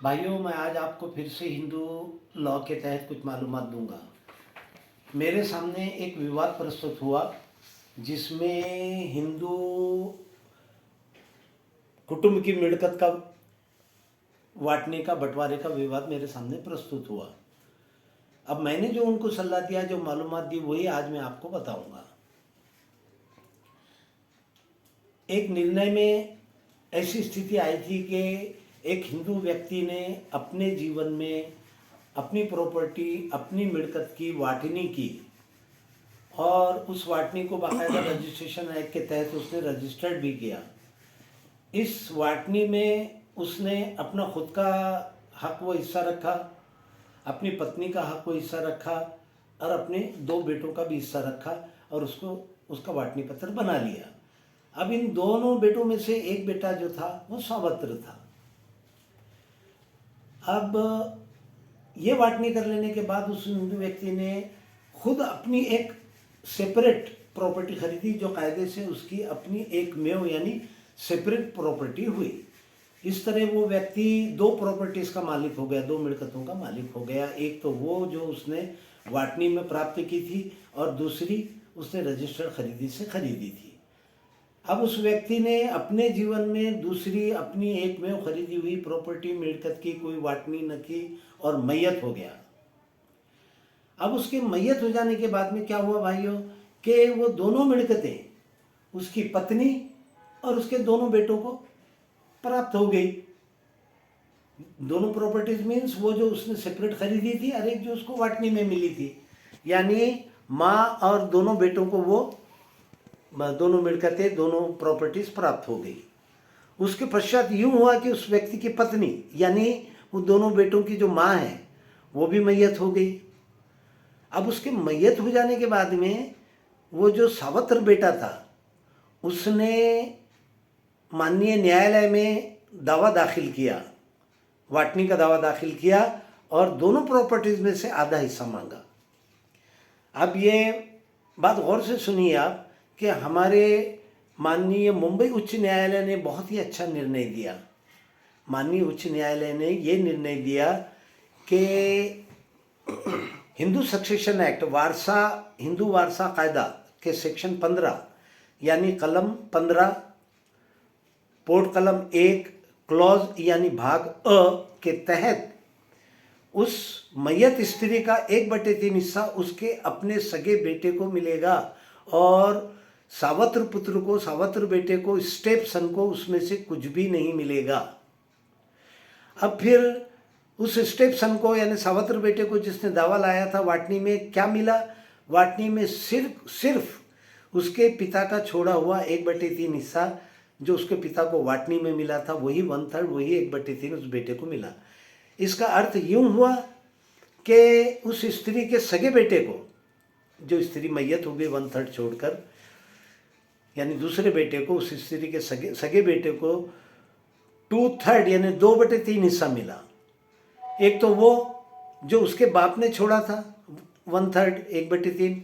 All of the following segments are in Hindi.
भाइयों, मैं आज आपको फिर से हिंदू लॉ के तहत कुछ मालूमात दूंगा। मेरे सामने एक विवाद प्रस्तुत हुआ जिसमें हिंदू कुटुंब की मिलकत का बांटने का बंटवारे का विवाद मेरे सामने प्रस्तुत हुआ। अब मैंने जो उनको सलाह दिया, जो मालूमात दी, वही आज मैं आपको बताऊंगा। एक निर्णय में ऐसी स्थिति आई थी कि एक हिंदू व्यक्ति ने अपने जीवन में अपनी प्रॉपर्टी, अपनी मिलकत की वाटनी की और उस वाटनी को बाकायदा रजिस्ट्रेशन एक्ट के तहत उसने रजिस्टर्ड भी किया। इस वाटनी में उसने अपना खुद का हक व हिस्सा रखा, अपनी पत्नी का हक व हिस्सा रखा और अपने 2 बेटों का भी हिस्सा रखा और उसका वाटनी पत्र बना लिया। अब इन दोनों बेटों में से एक बेटा जो था वो सावत्र था। अब ये वाटनी कर लेने के बाद उस हिंदू व्यक्ति ने खुद अपनी एक सेपरेट प्रॉपर्टी खरीदी, जो कायदे से उसकी अपनी एक मेव यानी सेपरेट प्रॉपर्टी हुई। इस तरह वो व्यक्ति 2 प्रॉपर्टीज का मालिक हो गया, 2 मिलकतों का मालिक हो गया। एक तो वो जो उसने वाटनी में प्राप्त की थी और दूसरी उसने रजिस्टर्ड खरीदी से खरीदी थी। अब उस व्यक्ति ने अपने जीवन में दूसरी अपनी एक में खरीदी हुई प्रॉपर्टी मिलकत की कोई वाटनी न की और मैयत हो गया। अब उसके मैयत हो जाने के बाद में क्या हुआ भाइयों कि वो दोनों मिलकतें उसकी पत्नी और उसके दोनों बेटों को प्राप्त हो गई। दोनों प्रॉपर्टीज मीन्स वो जो उसने सेपरेट खरीदी थी और एक जो उसको वाटनी में मिली थी, यानी माँ और दोनों बेटों को वो दोनों मिलकतें, दोनों प्रॉपर्टीज प्राप्त हो गई। उसके पश्चात यूं हुआ कि उस व्यक्ति की पत्नी यानी वो दोनों बेटों की जो माँ है वो भी मैयत हो गई। अब उसके मैयत हो जाने के बाद में वो जो सावत्र बेटा था उसने माननीय न्यायालय में दावा दाखिल किया, वाटनी का दावा दाखिल किया और दोनों प्रॉपर्टीज में से आधा हिस्सा मांगा। अब ये बात गौर से सुनिए आप कि हमारे माननीय मुंबई उच्च न्यायालय ने बहुत ही अच्छा निर्णय दिया। माननीय उच्च न्यायालय ने ये निर्णय दिया कि हिंदू सक्सेशन एक्ट हिंदू वारसा कायदा के सेक्शन 15 यानी कलम 15 पोर्ट कलम 1 क्लॉज यानी भाग अ के तहत उस मैयत स्त्री का 1/3 हिस्सा उसके अपने सगे बेटे को मिलेगा और सावत्र पुत्र को, सावत्र बेटे को, स्टेप सन को उसमें से कुछ भी नहीं मिलेगा। अब फिर उस स्टेप सन को यानी सावत्र बेटे को जिसने दावा लाया था वाटनी में क्या मिला? वाटनी में सिर्फ उसके पिता का छोड़ा हुआ 1/3 हिस्सा जो उसके पिता को वाटनी में मिला था, वही 1/3, वही 1/3 उस बेटे को मिला। इसका अर्थ यूं हुआ कि उस स्त्री के सगे बेटे को, जो स्त्री मैयत हो गई 1/3 छोड़कर, यानी दूसरे बेटे को, उस स्त्री के सगे बेटे को 2/3 यानी 2/3 हिस्सा मिला। एक तो वो जो उसके बाप ने छोड़ा था 1/3 1/3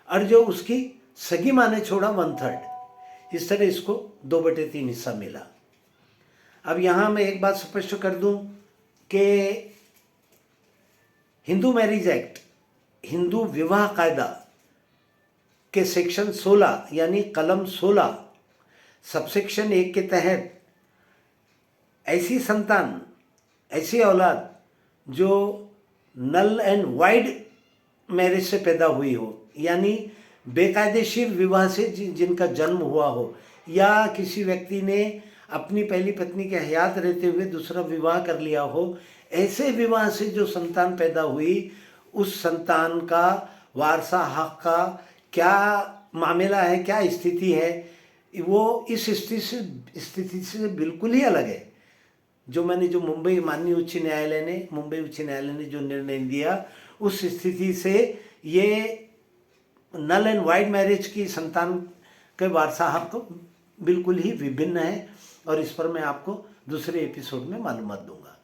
और जो उसकी सगी माँ ने छोड़ा 1/3, इस तरह इसको 2/3 हिस्सा मिला। अब यहाँ मैं एक बात स्पष्ट कर दूं कि हिंदू मैरिज एक्ट, हिंदू विवाह कायदा के सेक्शन 16 यानी कलम 16 सबसेक्शन 1 के तहत ऐसी संतान, ऐसी औलाद जो नल एंड वाइड मैरिज से पैदा हुई हो, यानी बेकायदेशीर विवाह से जिनका जन्म हुआ हो, या किसी व्यक्ति ने अपनी पहली पत्नी के हयात रहते हुए दूसरा विवाह कर लिया हो, ऐसे विवाह से जो संतान पैदा हुई, उस संतान का वारसा हक का क्या मामला है, क्या स्थिति है, वो इस स्थिति से बिल्कुल ही अलग है। जो मुंबई उच्च न्यायालय ने जो निर्णय दिया, उस स्थिति से ये नल एंड वाइड मैरिज की संतान के वारसा हक बिल्कुल ही विभिन्न है और इस पर मैं आपको दूसरे एपिसोड में मालूमात दूंगा।